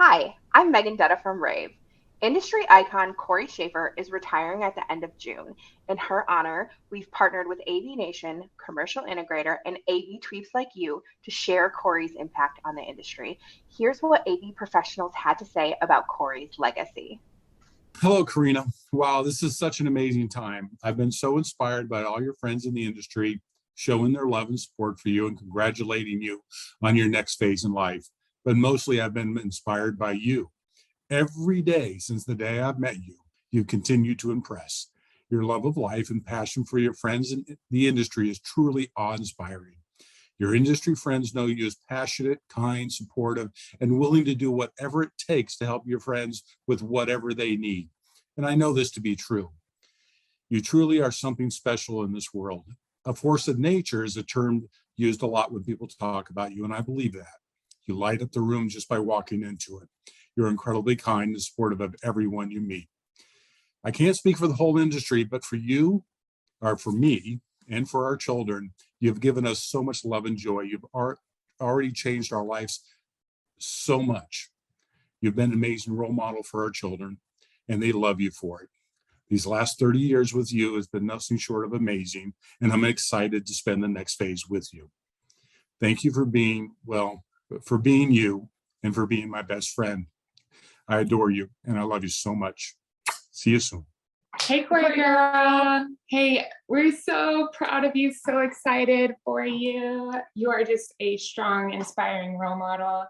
Hi, I'm Megan Dutta from rAVe. Industry icon Cory Schaeffer is retiring at the end of June. In her honor, we've partnered with AVNation, Commercial Integrator, and AV Tweeps like you to share Cory's impact on the industry. Here's what AV professionals had to say about Cory's legacy. Hello, Karina. Wow, this is such an amazing time. I've been so inspired by all your friends in the industry showing their love and support for you and congratulating you on your next phase in life. But mostly, I've been inspired by you. Every day since the day I've met you, you've continued to impress. Your love of life and passion for your friends in the industry is truly awe-inspiring. Your industry friends know you as passionate, kind, supportive, and willing to do whatever it takes to help your friends with whatever they need. And I know this to be true. You truly are something special in this world. A force of nature is a term used a lot when people talk about you, and I believe that. You light up the room just by walking into it. You're incredibly kind and supportive of everyone you meet. I can't speak for the whole industry, but for you, or for me, and for our children, you've given us so much love and joy. You've already changed our lives so much. You've been an amazing role model for our children, and they love you for it. These last 30 years with you has been nothing short of amazing, and I'm excited to spend the next phase with you. Thank you for being, for being you and for being my best friend. I adore you, and I love you so much. See you soon. Hey, Cory girl. Hey, we're so proud of you, so excited for you. You are just a strong, inspiring role model.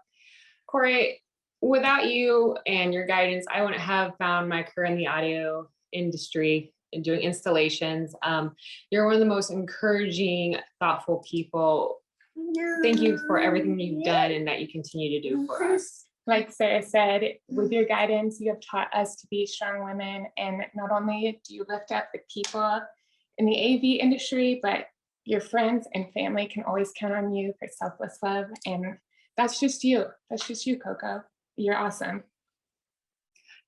Cory, without you and your guidance, I wouldn't have found my career in the audio industry and doing installations. You're one of the most encouraging, thoughtful people. Thank you for everything you've done and that you continue to do for us. Like Sarah said, with your guidance, you have taught us to be strong women. And not only do you lift up the people in the AV industry, but your friends and family can always count on you for selfless love. And that's just you. That's just you, Coco. You're awesome.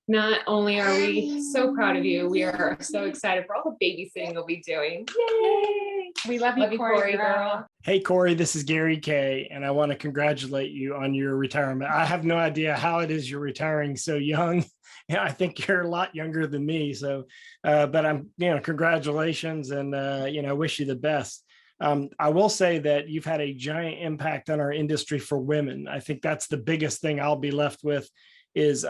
Not only are we so proud of you, we are so excited for all the babysitting you'll be doing. Yay! We love you, Cory girl. Hey, Cory, this is Gary Kay, and I want to congratulate you on your retirement. I have no idea how it is you're retiring so young. Yeah, I think you're a lot younger than me. So, but I'm, congratulations, and wish you the best. I will say that you've had a giant impact on our industry for women. I think that's the biggest thing I'll be left with is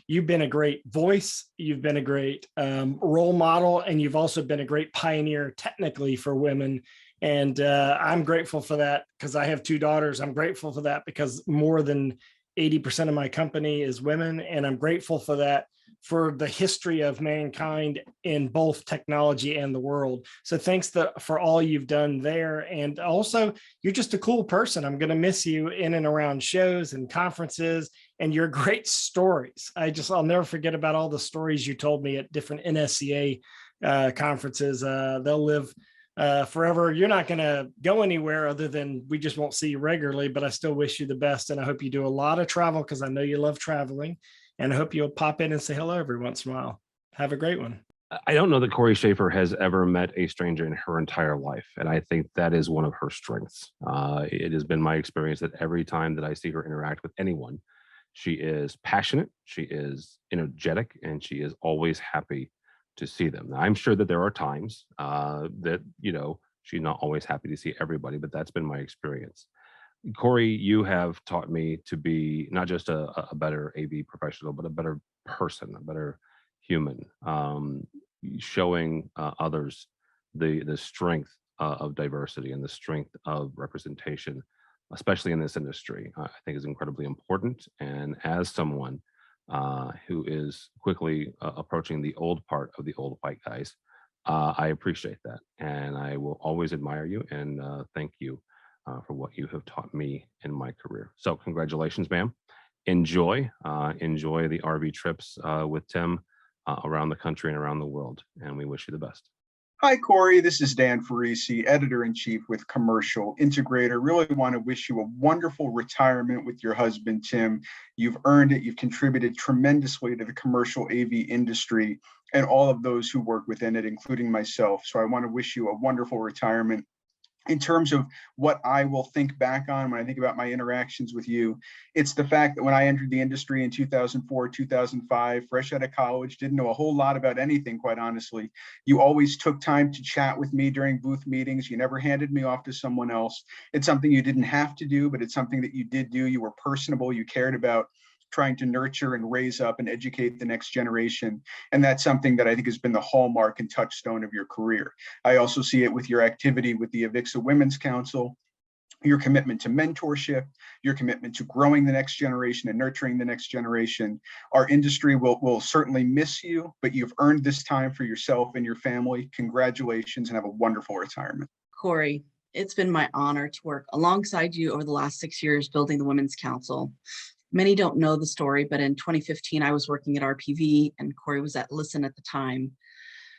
you've been a great voice, you've been a great role model, and you've also been a great pioneer technically for women. And I'm grateful for that because I have two daughters. I'm grateful for that because more than 80% of my company is women. And I'm grateful for that for the history of mankind in both technology and the world. So thanks for all you've done there. And also, you're just a cool person. I'm going to miss you in and around shows and conferences and your great stories. I'll never forget about all the stories you told me at different NSCA conferences. They'll live forever. You're not going to go anywhere other than we just won't see you regularly, but I still wish you the best. And I hope you do a lot of travel because I know you love traveling. And I hope you'll pop in and say hello every once in a while. Have a great one. I don't know that Cory Schaeffer has ever met a stranger in her entire life. And I think that is one of her strengths. It has been my experience that every time that I see her interact with anyone, she is passionate, she is energetic, and she is always happy to see them. Now, I'm sure that there are times that, she's not always happy to see everybody, but that's been my experience. Cory, you have taught me to be not just a better AV professional, but a better person, a better human, showing others the strength of diversity and the strength of representation, especially in this industry, I think is incredibly important. And as someone who is quickly approaching the old part of the old white guys, I appreciate that. And I will always admire you and thank you for what you have taught me in my career. So congratulations, ma'am. Enjoy the RV trips with Tim around the country and around the world. And we wish you the best. Hi, Cory. This is Dan Ferissi, Editor-in-Chief with Commercial Integrator. Really want to wish you a wonderful retirement with your husband, Tim. You've earned it. You've contributed tremendously to the commercial AV industry and all of those who work within it, including myself. So I want to wish you a wonderful retirement. in terms of what I will think back on when I think about my interactions with you, it's the fact that when I entered the industry in 2004, 2005, fresh out of college, didn't know a whole lot about anything, quite honestly. You always took time to chat with me during booth meetings. You never handed me off to someone else. It's something you didn't have to do, but it's something that you did do. You were personable. You cared about trying to nurture and raise up and educate the next generation. And that's something that I think has been the hallmark and touchstone of your career. I also see it with your activity with the AVIXA Women's Council, your commitment to mentorship, your commitment to growing the next generation and nurturing the next generation. Our industry will certainly miss you, but you've earned this time for yourself and your family. Congratulations, and have a wonderful retirement. Cory, it's been my honor to work alongside you over the last 6 years building the Women's Council. Many don't know the story, but in 2015, I was working at RPV and Cory was at Listen at the time.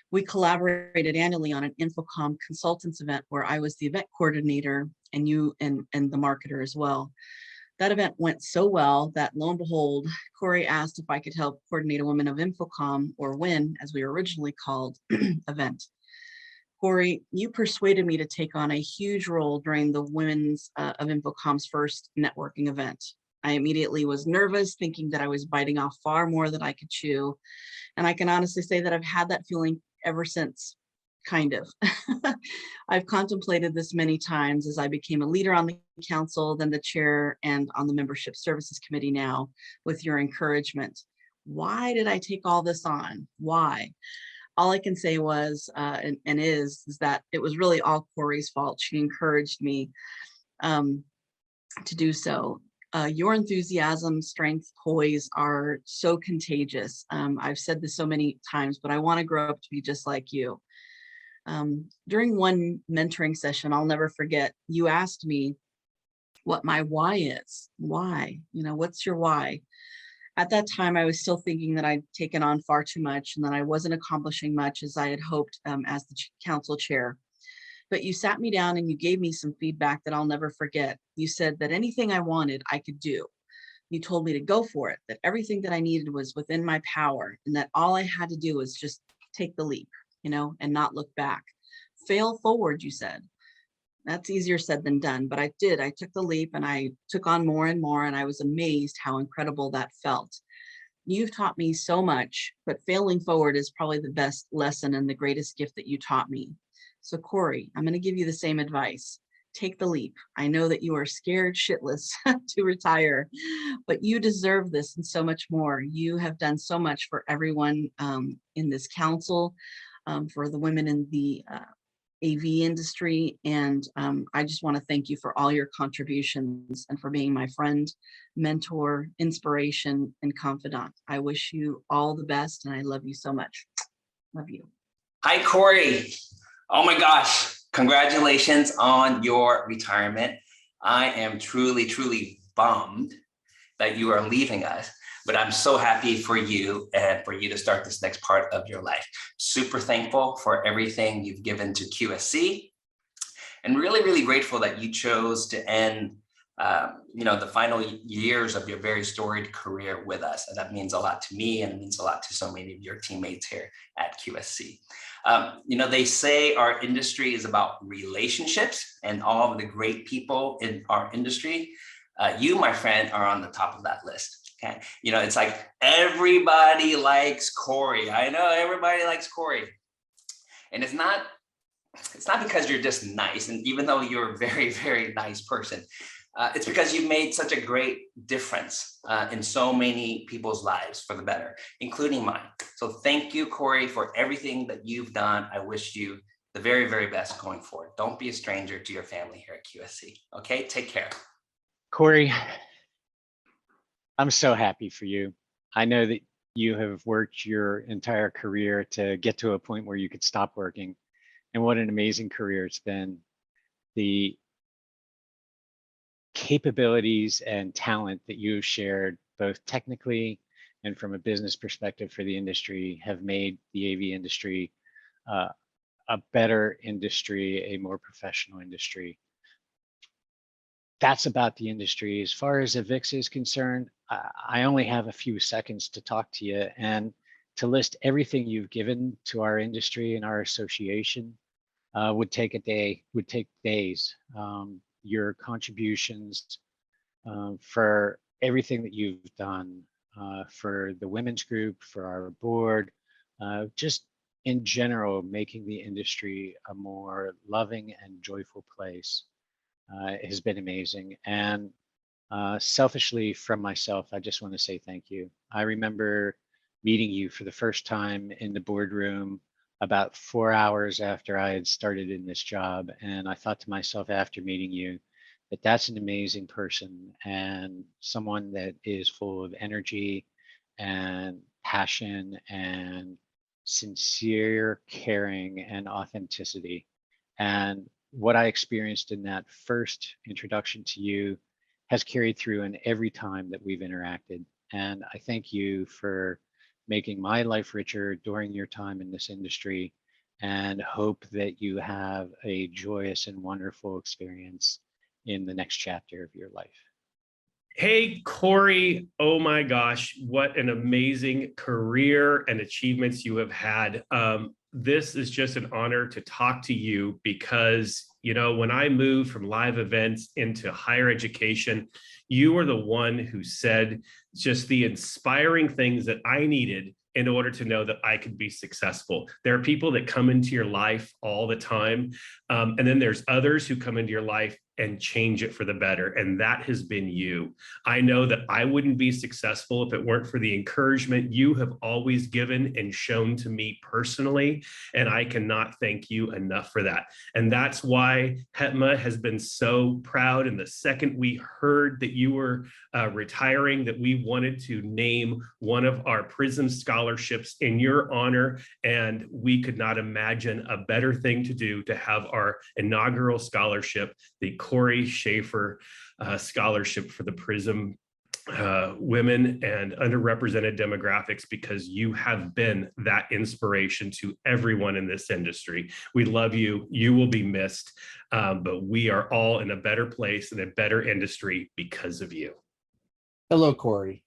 We collaborated annually on an Infocom consultants event where I was the event coordinator and you and the marketer as well. That event went so well that lo and behold, Cory asked if I could help coordinate a Women of Infocom, or WIN, as we were originally called, event. Cory, you persuaded me to take on a huge role during the Women's of Infocom's first networking event. I immediately was nervous, thinking that I was biting off far more than I could chew. And I can honestly say that I've had that feeling ever since, kind of. I've contemplated this many times as I became a leader on the council, then the chair, and on the membership services committee now, with your encouragement. Why did I take all this on? Why? All I can say was, and is that it was really all Cory's fault. She encouraged me to do so. Your enthusiasm, strength, poise are so contagious. I've said this so many times, but I want to grow up to be just like you. During one mentoring session, I'll never forget, you asked me what my why is. Why? You know, what's your why? At that time, I was still thinking that I'd taken on far too much and that I wasn't accomplishing much as I had hoped as the council chair. But you sat me down and you gave me some feedback that I'll never forget. You said that anything I wanted, I could do. You told me to go for it, that everything that I needed was within my power, and that all I had to do was just take the leap, you know, and not look back. Fail forward, you said. That's easier said than done, but I did. I took the leap and I took on more and more, and I was amazed how incredible that felt. You've taught me so much, but failing forward is probably the best lesson and the greatest gift that you taught me. So Cory, I'm going to give you the same advice. Take the leap. I know that you are scared shitless to retire, but you deserve this and so much more. You have done so much for everyone in this council, for the women in the AV industry. And I just want to thank you for all your contributions and for being my friend, mentor, inspiration, and confidant. I wish you all the best and I love you so much. Love you. Hi, Cory. Oh my gosh, congratulations on your retirement. I am truly, truly bummed that you are leaving us, but I'm so happy for you and for you to start this next part of your life. Super thankful for everything you've given to QSC, and really, really grateful that you chose to end the final years of your very storied career with us. And that means a lot to me, and it means a lot to so many of your teammates here at QSC. They say our industry is about relationships, and all of the great people in our industry, you, my friend, are on the top of that list. Okay. It's like everybody likes Cory. I know everybody likes Cory. And it's not because you're just nice. And even though you're a very, very nice person, it's because you've made such a great difference in so many people's lives for the better, including mine. So thank you, Cory, for everything that you've done. I wish you the very, very best going forward. Don't be a stranger to your family here at QSC. Okay, take care. Cory, I'm so happy for you. I know that you have worked your entire career to get to a point where you could stop working. And what an amazing career it's been. The capabilities and talent that you've shared, both technically and from a business perspective for the industry, have made the AV industry a better industry, a more professional industry. That's about the industry. As far as AVIXA is concerned, I only have a few seconds to talk to you and to list everything you've given to our industry and our association. would take days. Your contributions for everything that you've done for the women's group, for our board, just in general, making the industry a more loving and joyful place has been amazing. And selfishly from myself, I just want to say thank you. I remember meeting you for the first time in the boardroom about 4 hours after I had started in this job. And I thought to myself after meeting you that that's an amazing person and someone that is full of energy and passion and sincere caring and authenticity. And what I experienced in that first introduction to you has carried through in every time that we've interacted. And I thank you for making my life richer during your time in this industry, and hope that you have a joyous and wonderful experience in the next chapter of your life. Hey, Cory, oh my gosh, what an amazing career and achievements you have had. This is just an honor to talk to you because, you know, when I moved from live events into higher education, you were the one who said just the inspiring things that I needed in order to know that I could be successful. There are people that come into your life all the time. And then there's others who come into your life and change it for the better. And that has been you. I know that I wouldn't be successful if it weren't for the encouragement you have always given and shown to me personally. And I cannot thank you enough for that. And that's why HETMA has been so proud. And the second we heard that you were retiring, that we wanted to name one of our PRISM scholarships in your honor. And we could not imagine a better thing to do to have our inaugural scholarship, the Cory Schaeffer Scholarship for the PRISM women and underrepresented demographics, because you have been that inspiration to everyone in this industry. We love you. You will be missed, but we are all in a better place and a better industry because of you. Hello, Cory.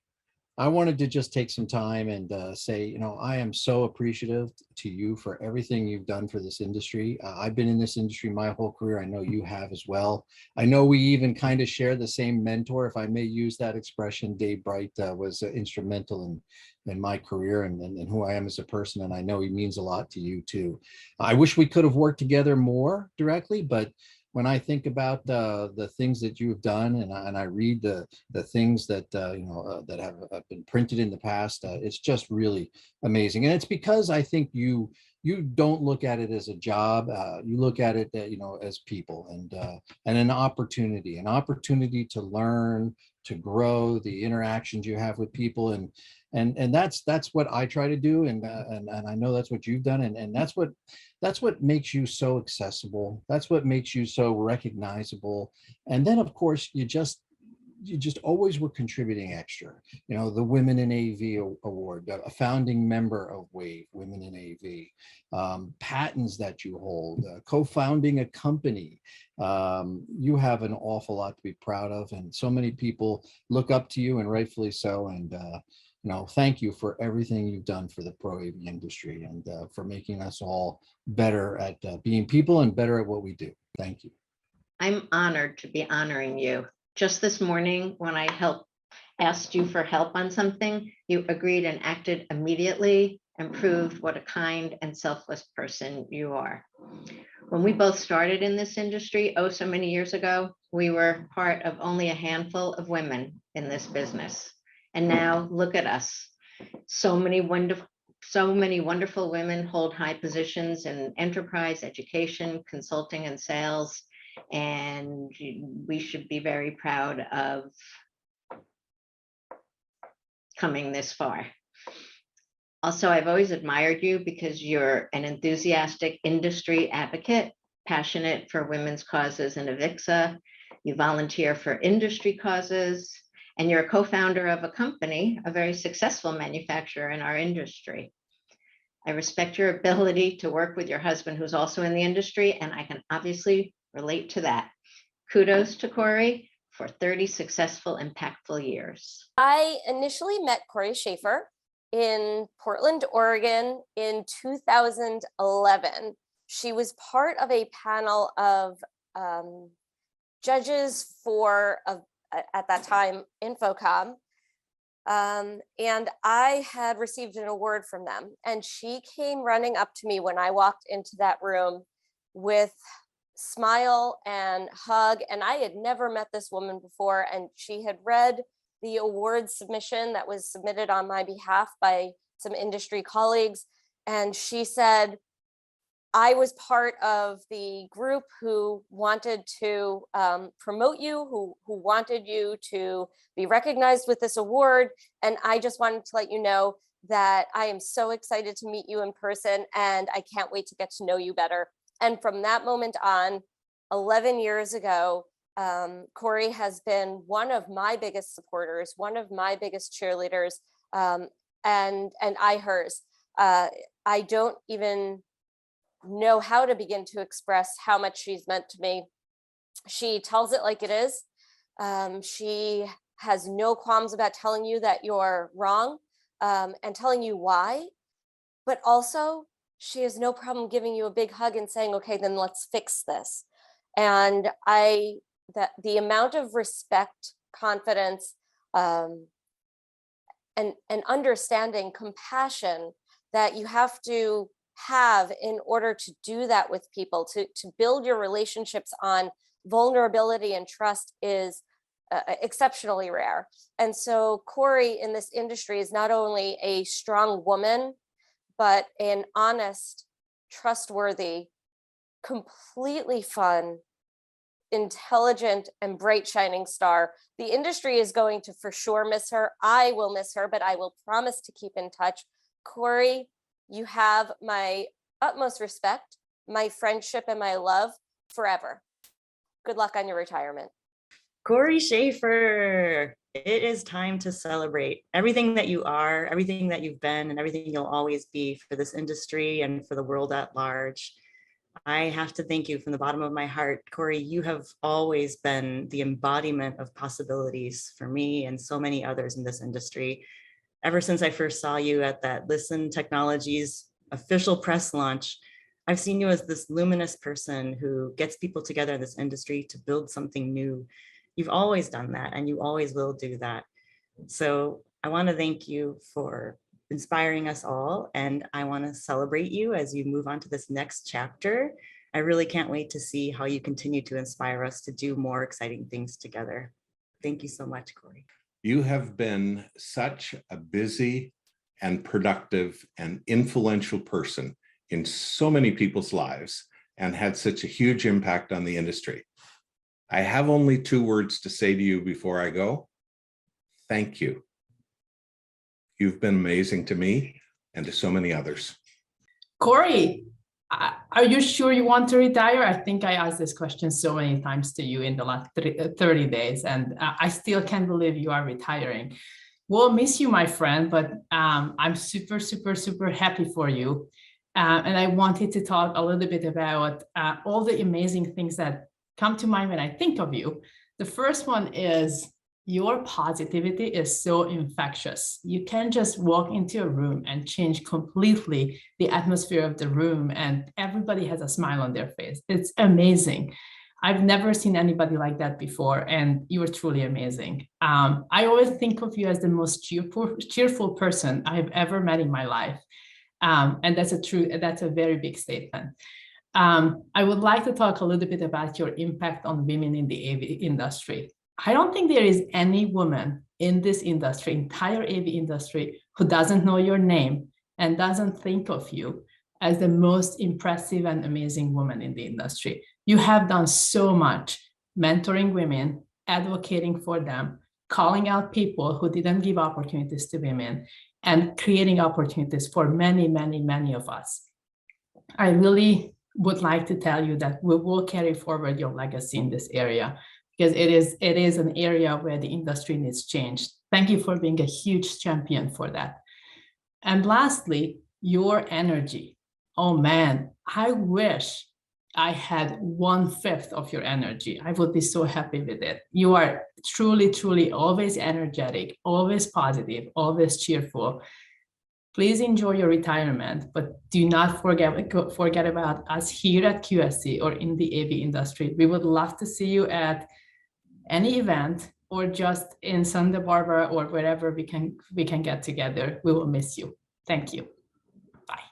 I wanted to just take some time and say, you know, I am so appreciative to you for everything you've done for this industry. I've been in this industry my whole career. I know you have as well. I know we even kind of share the same mentor, if I may use that expression. Dave Bright was instrumental in my career and who I am as a person. And I know he means a lot to you too. I wish we could have worked together more directly, but when I think about the things that you've done, and I read the things that that have been printed in the past, it's just really amazing. And it's because I think you don't look at it as a job. You look at it, as people and an opportunity to learn, to grow, the interactions you have with people, and that's what I try to do, and I know that's what you've done, and that's what makes you so accessible. That's what makes you so recognizable. And then of course you just always were contributing extra. You know, the Women in AV Award, a founding member of wAVe, Women in AV, patents that you hold, co-founding a company. You have an awful lot to be proud of, and so many people look up to you, and rightfully so. And thank you for everything you've done for the pro AV industry, and for making us all better at being people and better at what we do. Thank you. I'm honored to be honoring you. Just this morning, when I asked you for help on something, you agreed and acted immediately and proved what a kind and selfless person you are. When we both started in this industry, oh, so many years ago, we were part of only a handful of women in this business. And now look at us. So many wonderful women hold high positions in enterprise, education, consulting, and sales. And we should be very proud of coming this far. Also, I've always admired you because you're an enthusiastic industry advocate, passionate for women's causes in AVIXA. You volunteer for industry causes, and you're a co-founder of a company, a very successful manufacturer in our industry. I respect your ability to work with your husband, who's also in the industry, and I can obviously relate to that. Kudos to Cory for 30 successful, impactful years. I initially met Cory Schaeffer in Portland, Oregon in 2011. she was part of a panel of judges for, at that time, Infocom. And I had received an award from them. And she came running up to me when I walked into that room with smile and hug. And I had never met this woman before. And she had read the award submission that was submitted on my behalf by some industry colleagues. And she said, I was part of the group who wanted to promote you, who wanted you to be recognized with this award. And I just wanted to let you know that I am so excited to meet you in person, and I can't wait to get to know you better. And from that moment on, 11 years ago, Cory has been one of my biggest supporters, one of my biggest cheerleaders, and I hers. I don't even know how to begin to express how much she's meant to me. She tells it like it is. She has no qualms about telling you that you're wrong, and telling you why, but also she has no problem giving you a big hug and saying, okay, then let's fix this. And the amount of respect, confidence, and understanding, compassion that you have to have in order to do that with people, to build your relationships on vulnerability and trust is exceptionally rare. And so Cory in this industry is not only a strong woman, but an honest, trustworthy, completely fun, intelligent, and bright shining star. The industry is going to for sure miss her. I will miss her, but I will promise to keep in touch. Cory, you have my utmost respect, my friendship, and my love forever. Good luck on your retirement. Cory Schaeffer, it is time to celebrate everything that you are, everything that you've been, and everything you'll always be for this industry and for the world at large. I have to thank you from the bottom of my heart. Cory, you have always been the embodiment of possibilities for me and so many others in this industry. Ever since I first saw you at that Listen Technologies official press launch, I've seen you as this luminous person who gets people together in this industry to build something new. You've always done that, and you always will do that. So I want to thank you for inspiring us all, and I want to celebrate you as you move on to this next chapter. I really can't wait to see how you continue to inspire us to do more exciting things together. Thank you so much, Cory. You have been such a busy and productive and influential person in so many people's lives and had such a huge impact on the industry. I have only 2 words to say to you before I go. Thank you. You've been amazing to me and to so many others. Cory, are you sure you want to retire? I think I asked this question so many times to you in the last 30 days, and I still can't believe you are retiring. We'll miss you, my friend, but I'm super, super, super happy for you. And I wanted to talk a little bit about all the amazing things that come to mind when I think of you. The first one is your positivity is so infectious. You can just walk into a room and change completely the atmosphere of the room, and everybody has a smile on their face. It's amazing. I've never seen anybody like that before, and you are truly amazing. I always think of you as the most cheerful person I've ever met in my life. And that's a very big statement. I would like to talk a little bit about your impact on women in the AV industry. I don't think there is any woman in this industry, entire AV industry, who doesn't know your name and doesn't think of you as the most impressive and amazing woman in the industry. You have done so much, mentoring women, advocating for them, calling out people who didn't give opportunities to women, and creating opportunities for many, many, many of us. I really would like to tell you that we will carry forward your legacy in this area, because it is an area where the industry needs change. Thank you for being a huge champion for that. And lastly, your energy. Oh man, I wish I had 1/5 of your energy. I would be so happy with it. You are truly, truly always energetic, always positive, always cheerful. Please enjoy your retirement, but do not forget about us here at QSC or in the AV industry. We would love to see you at any event or just in Santa Barbara or wherever we can get together. We will miss you. Thank you. Bye.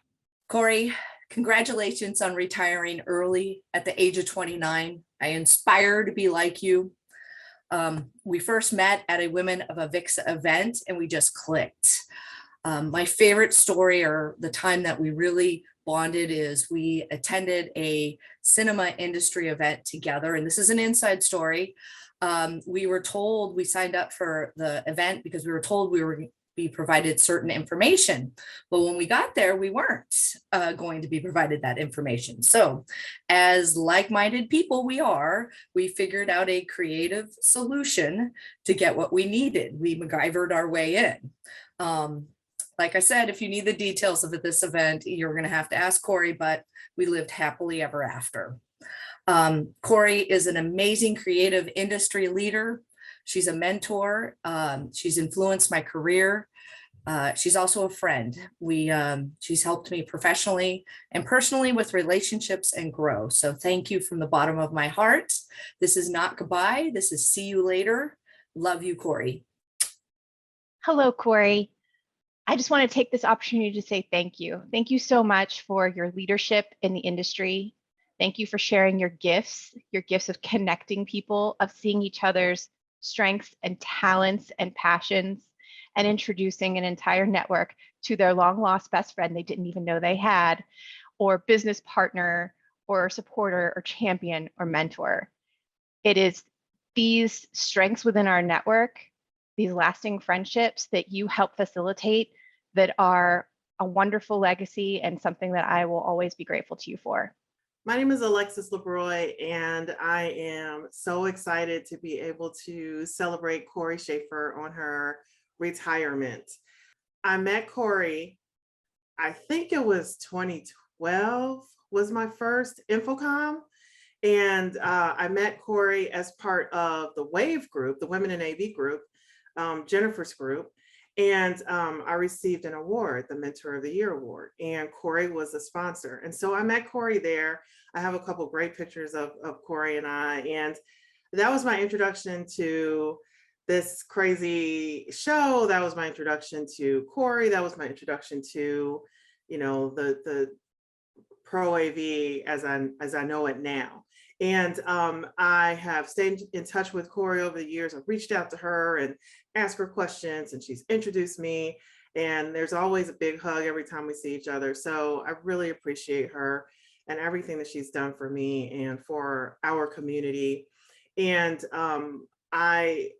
Cory, congratulations on retiring early at the age of 29. I aspire to be like you. We first met at a Women of Avixa event and we just clicked. My favorite story, or the time that we really bonded, is we attended a cinema industry event together. And this is an inside story. We were told, we signed up for the event because we were told we were be provided certain information. But when we got there, we weren't going to be provided that information. So as like-minded people we figured out a creative solution to get what we needed. We MacGyvered our way in. Like I said, if you need the details of this event, you're going to have to ask Cory, but we lived happily ever after. Cory is an amazing creative industry leader. She's a mentor. She's influenced my career. She's also a friend. She's helped me professionally and personally with relationships and growth. So thank you from the bottom of my heart. This is not goodbye. This is see you later. Love you, Cory. Hello, Cory. I just want to take this opportunity to say thank you. Thank you so much for your leadership in the industry. Thank you for sharing your gifts of connecting people, of seeing each other's strengths and talents and passions, and introducing an entire network to their long lost best friend they didn't even know they had, or business partner, or supporter, or champion, or mentor. It is these strengths within our network, these lasting friendships that you help facilitate, that are a wonderful legacy and something that I will always be grateful to you for. My name is Alexis LeBroy, and I am so excited to be able to celebrate Cory Schaeffer on her retirement. I met Cory, I think it was 2012 was my first InfoComm. And I met Cory as part of the rAVe group, the Women in AV group, Jennifer's group. And I received an award, the Mentor of the Year award, and Cory was a sponsor. And so I met Cory there. I have a couple great pictures of Cory and I, and that was my introduction to this crazy show. That was my introduction to Cory. That was my introduction to, you know, the pro AV as I know it now. And I have stayed in touch with Cory over the years. I've reached out to her and asked her questions, and she's introduced me. And there's always a big hug every time we see each other. So I really appreciate her and everything that she's done for me and for our community. And I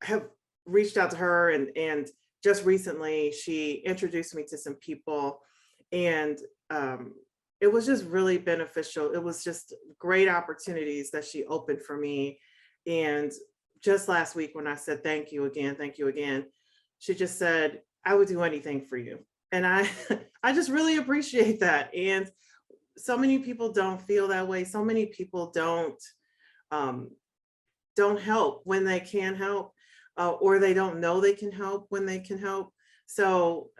have reached out to her, and just recently she introduced me to some people, and it was just really beneficial. It was just great opportunities that she opened for me. And just last week when I said, thank you again, she just said, I would do anything for you. And I just really appreciate that. And so many people don't feel that way. So many people don't help when they can help, or they don't know they can help when they can help. So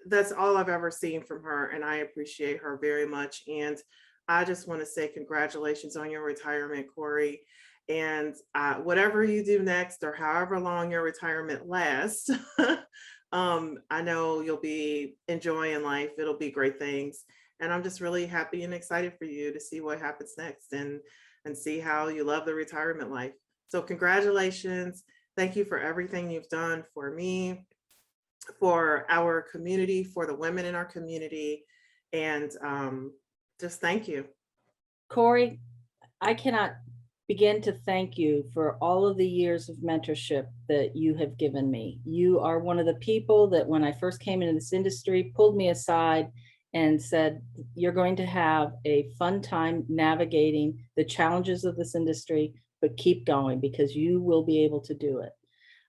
that's all I've ever seen from her, and I appreciate her very much. And I just want to say congratulations on your retirement, Cory. And whatever you do next, or however long your retirement lasts, I know you'll be enjoying life. It'll be great things. And I'm just really happy and excited for you to see what happens next, and see how you love the retirement life. So congratulations. Thank you for everything you've done for me, for our community, for the women in our community, and just thank you. Cory, I cannot begin to thank you for all of the years of mentorship that you have given me. You are one of the people that when I first came into this industry, pulled me aside and said, you're going to have a fun time navigating the challenges of this industry, but keep going because you will be able to do it.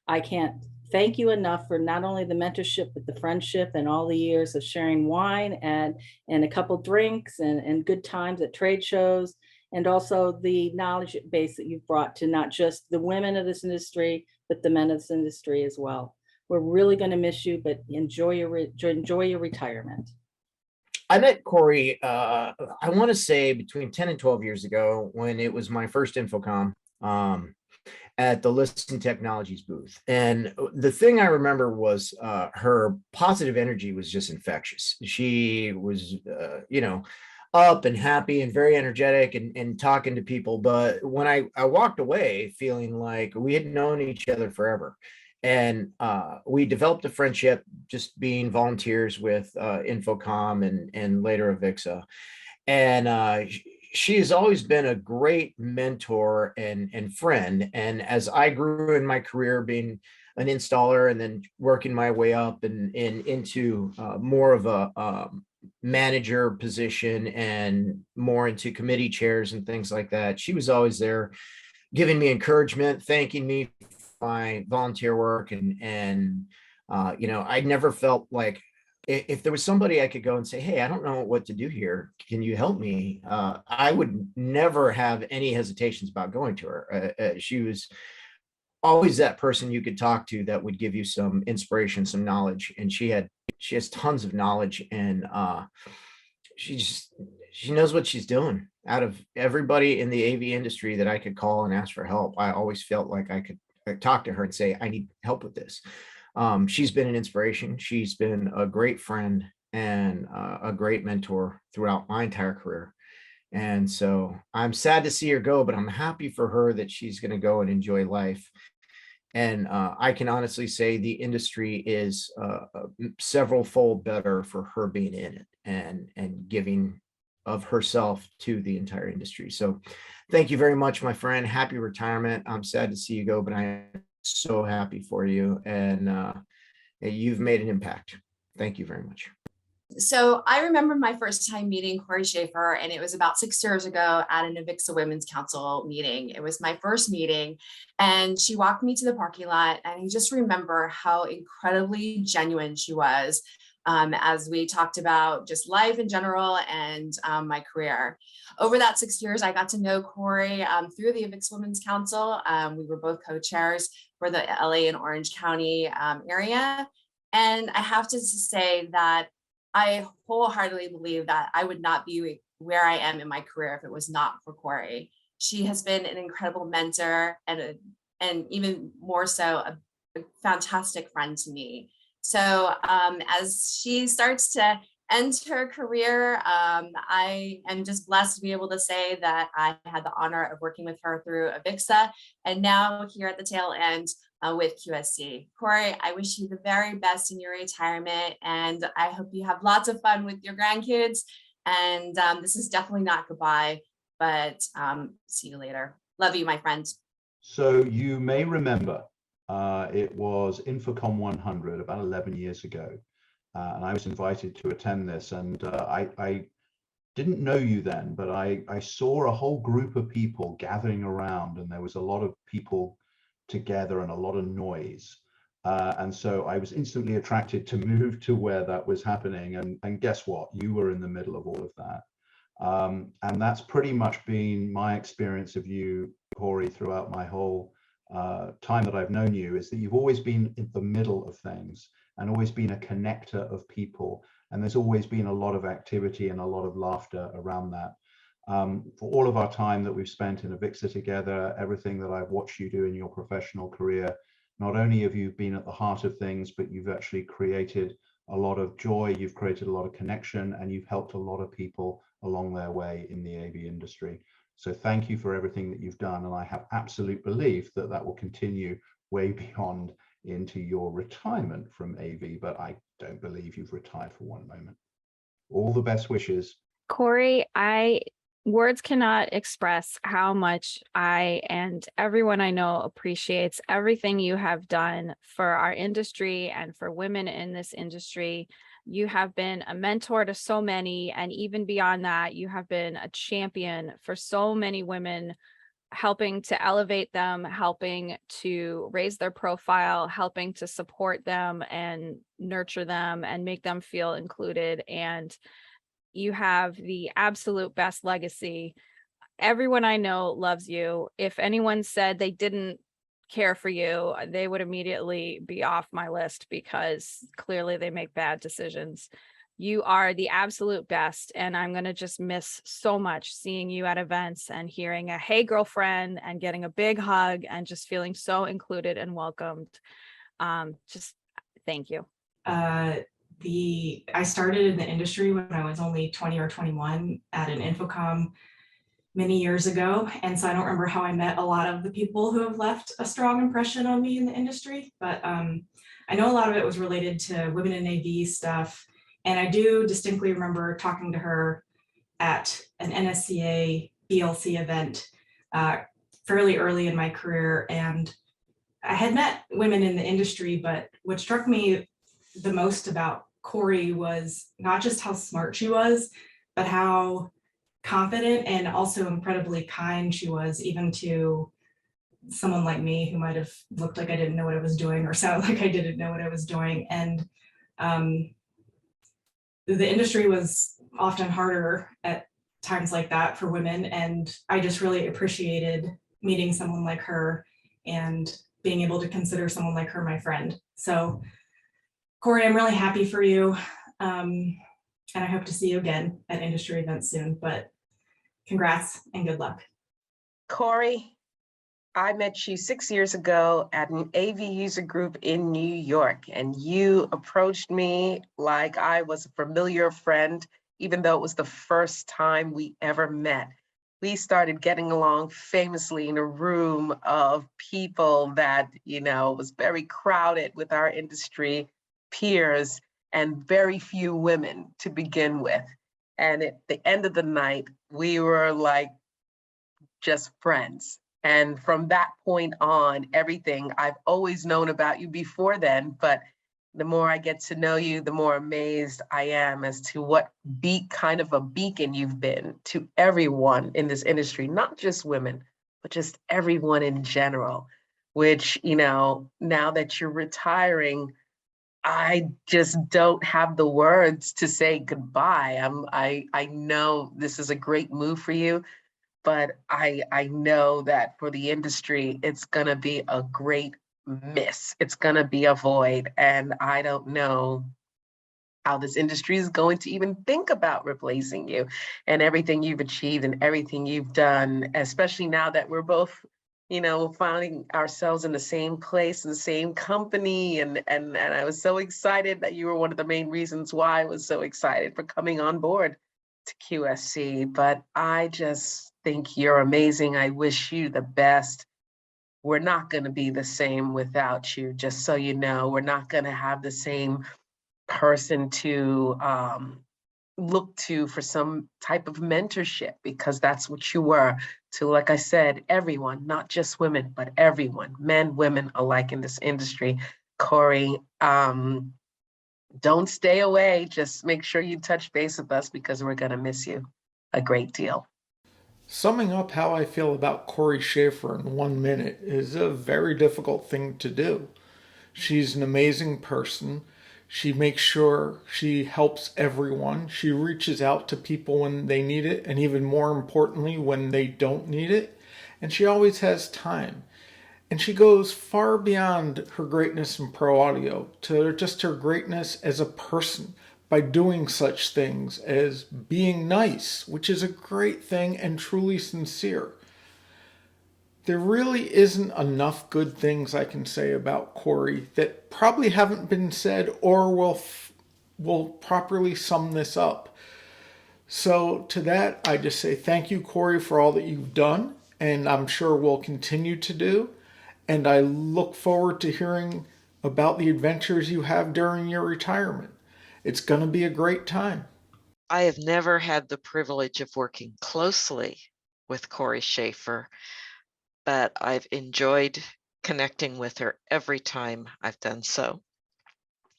I can't thank you enough for not only the mentorship, but the friendship and all the years of sharing wine and a couple drinks and good times at trade shows, and also the knowledge base that you've brought to not just the women of this industry, but the men of this industry as well. We're really going to miss you, but enjoy your retirement. I met Cory, I want to say between 10 and 12 years ago when it was my first InfoComm at the Listen Technologies booth. And the thing I remember was her positive energy was just infectious. She was, up and happy and very energetic and talking to people. But when I walked away feeling like we had known each other forever. And we developed a friendship just being volunteers with InfoComm and later Avixa. And she has always been a great mentor and friend. And as I grew in my career being an installer and then working my way up and into more of a manager position and more into committee chairs and things like that, she was always there giving me encouragement, thanking me my volunteer work and I never felt like if there was somebody I could go and say, hey, I don't know what to do here, can you help me? I would never have any hesitations about going to her. She was always that person you could talk to that would give you some inspiration, some knowledge, and she has tons of knowledge, and she knows what she's doing. Out of everybody in the AV industry that I could call and ask for help, I always felt like I could talk to her and say, I need help with this. She's been an inspiration. She's been a great friend and a great mentor throughout my entire career. And so I'm sad to see her go, but I'm happy for her that she's going to go and enjoy life. And I can honestly say the industry is several fold better for her being in it and giving of herself to the entire industry. So thank you very much, my friend. Happy retirement. I'm sad to see you go, but I'm so happy for you. And you've made an impact. Thank you very much. So I remember my first time meeting Cory Schaeffer, and it was about 6 years ago at an Avixa Women's Council meeting. It was my first meeting, and she walked me to the parking lot, and I just remember how incredibly genuine she was as we talked about just life in general and my career. Over that 6 years, I got to know Cory through the Avixa Women's Council. We were both co-chairs for the LA and Orange County area. And I have to say that I wholeheartedly believe that I would not be where I am in my career if it was not for Cory. She has been an incredible mentor and even more so a fantastic friend to me. So as she starts to end her career, I am just blessed to be able to say that I had the honor of working with her through Avixa and now here at the tail end with QSC. Cory, I wish you the very best in your retirement, and I hope you have lots of fun with your grandkids. And this is definitely not goodbye, but see you later. Love you, my friend. So you may remember it was InfoComm 100 about 11 years ago. And I was invited to attend this, and I didn't know you then, but I saw a whole group of people gathering around, and there was a lot of people together and a lot of noise. And so I was instantly attracted to move to where that was happening. And guess what? You were in the middle of all of that. And that's pretty much been my experience of you, Cory, throughout my whole time that I've known you, is that you've always been in the middle of things and always been a connector of people. And there's always been a lot of activity and a lot of laughter around that. For all of our time that we've spent in Avixa together, everything that I've watched you do in your professional career, not only have you been at the heart of things, but you've actually created a lot of joy, you've created a lot of connection, and you've helped a lot of people along their way in the AV industry. So thank you for everything that you've done. And I have absolute belief that that will continue way beyond into your retirement from AV, but I don't believe you've retired for one moment. All the best wishes. Cory, words cannot express how much I and everyone I know appreciates everything you have done for our industry and for women in this industry. You have been a mentor to so many, and even beyond that, you have been a champion for so many women, helping to elevate them, helping to raise their profile, helping to support them and nurture them and make them feel included. And you have the absolute best legacy. Everyone I know loves you. If anyone said they didn't care for you, they would immediately be off my list because clearly they make bad decisions. You are the absolute best, and I'm going to just miss so much seeing you at events and hearing a "Hey girlfriend" and getting a big hug and just feeling so included and welcomed. Just thank you. I started in the industry when I was only 20 or 21 at an Infocom many years ago. And so I don't remember how I met a lot of the people who have left a strong impression on me in the industry, but I know a lot of it was related to women in AV stuff. And I do distinctly remember talking to her at an NSCA BLC event fairly early in my career. And I had met women in the industry, but what struck me the most about Cory was not just how smart she was, but how confident and also incredibly kind she was, even to someone like me who might have looked like I didn't know what I was doing or sounded like I didn't know what I was doing. And the industry was often harder at times like that for women. And I just really appreciated meeting someone like her and being able to consider someone like her my friend. So Cory, I'm really happy for you. And I hope to see you again at industry events soon, but congrats and good luck. Cory, I met you 6 years ago at an AV user group in New York, and you approached me like I was a familiar friend, even though it was the first time we ever met. We started getting along famously in a room of people that, was very crowded with our industry peers and very few women to begin with. And at the end of the night, we were like just friends. And from that point on, everything I've always known about you before then, but the more I get to know you, the more amazed I am as to what kind of a beacon you've been to everyone in this industry, not just women, but just everyone in general, which, now that you're retiring, I just don't have the words to say goodbye. I know this is a great move for you, but I know that for the industry, it's gonna be a great miss. It's gonna be a void, and I don't know how this industry is going to even think about replacing you and everything you've achieved and everything you've done, especially now that we're both, finding ourselves in the same place, in the same company. And I was so excited that you were one of the main reasons why I was so excited for coming on board to QSC. But I just think you're amazing. I wish you the best. We're not going to be the same without you, just so you know. We're not going to have the same person to look to for some type of mentorship, because that's what you were to, like I said, everyone, not just women, but everyone, men, women alike in this industry. Cory, don't stay away. Just make sure you touch base with us, because we're going to miss you a great deal. Summing up how I feel about Cory Schaeffer in 1 minute is a very difficult thing to do. She's an amazing person. She makes sure she helps everyone. She reaches out to people when they need it, and even more importantly, when they don't need it. And she always has time. And she goes far beyond her greatness in pro audio to just her greatness as a person by doing such things as being nice, which is a great thing and truly sincere. There really isn't enough good things I can say about Cory that probably haven't been said or will properly sum this up. So to that, I just say thank you, Cory, for all that you've done, and I'm sure will continue to do. And I look forward to hearing about the adventures you have during your retirement. It's going to be a great time. I have never had the privilege of working closely with Cory Schaeffer, but I've enjoyed connecting with her every time I've done so.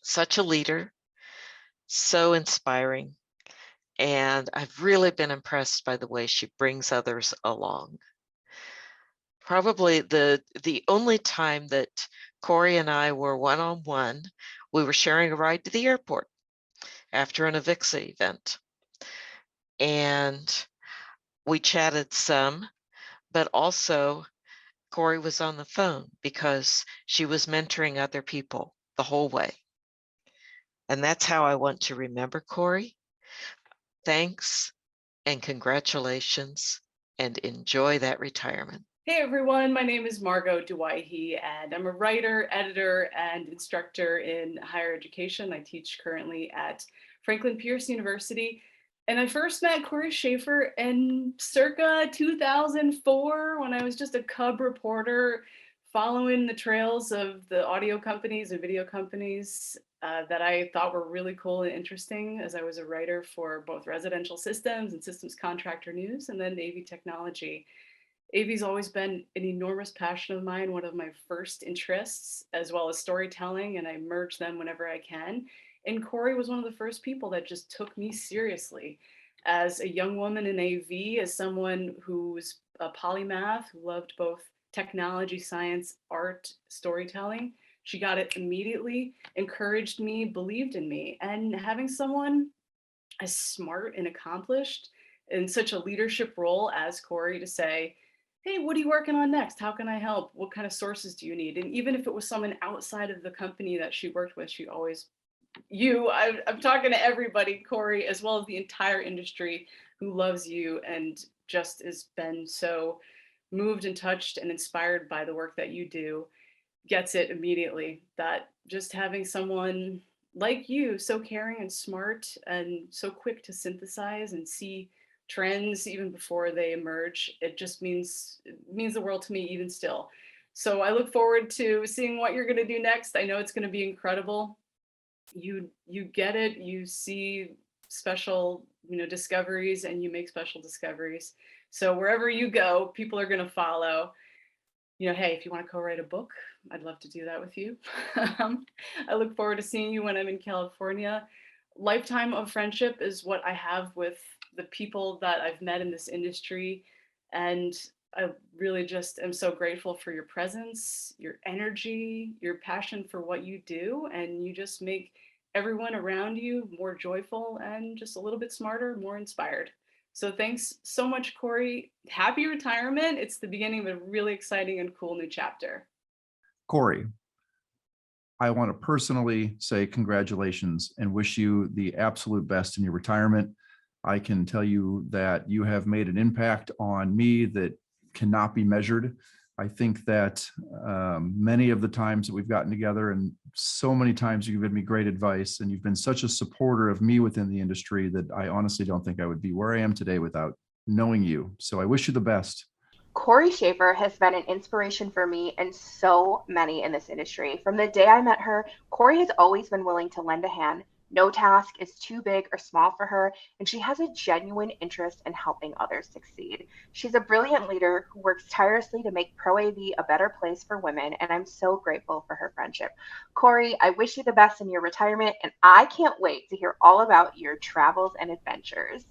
Such a leader, so inspiring, and I've really been impressed by the way she brings others along. Probably the only time that Cory and I were one-on-one, we were sharing a ride to the airport after an AVIXA event. And we chatted some, but also Cory was on the phone because she was mentoring other people the whole way. And that's how I want to remember Cory. Thanks and congratulations, and enjoy that retirement. Hey everyone, my name is Margot Douaihy, and I'm a writer, editor, and instructor in higher education. I teach currently at Franklin Pierce University. And I first met Cory Schaeffer in circa 2004 when I was just a cub reporter following the trails of the audio companies and video companies that I thought were really cool and interesting, as I was a writer for both residential systems and systems contractor news, and then AV technology. AV's always been an enormous passion of mine, one of my first interests, as well as storytelling, and I merge them whenever I can. And Cory was one of the first people that just took me seriously as a young woman in AV, as someone who's a polymath, who loved both technology, science, art, storytelling. She got it immediately, encouraged me, believed in me. And having someone as smart and accomplished in such a leadership role as Cory to say, hey, what are you working on next? How can I help? What kind of sources do you need? And even if it was someone outside of the company that she worked with, she always, I'm talking to everybody, Cory, as well as the entire industry who loves you and just has been so moved and touched and inspired by the work that you do, gets it immediately, that just having someone like you, so caring and smart and so quick to synthesize and see trends even before they emerge, it just means the world to me even still. So I look forward to seeing what you're going to do next. I know it's going to be incredible. You get it, you see special discoveries, and you make special discoveries. So wherever you go, people are going to follow. Hey, if you want to co-write a book, I'd love to do that with you. I look forward to seeing you when I'm in California. Lifetime of friendship is what I have with the people that I've met in this industry. And I really just am so grateful for your presence, your energy, your passion for what you do. And you just make everyone around you more joyful and just a little bit smarter, more inspired. So thanks so much, Cory. Happy retirement. It's the beginning of a really exciting and cool new chapter. Cory, I want to personally say congratulations and wish you the absolute best in your retirement. I can tell you that you have made an impact on me that cannot be measured. I think that many of the times that we've gotten together, and so many times you've given me great advice, and you've been such a supporter of me within the industry that I honestly don't think I would be where I am today without knowing you. So I wish you the best. Cory Schaeffer has been an inspiration for me and so many in this industry. From the day I met her, Cory has always been willing to lend a hand. No task is too big or small for her, and she has a genuine interest in helping others succeed. She's a brilliant leader who works tirelessly to make Pro AV a better place for women, and I'm so grateful for her friendship. Cory, I wish you the best in your retirement, and I can't wait to hear all about your travels and adventures.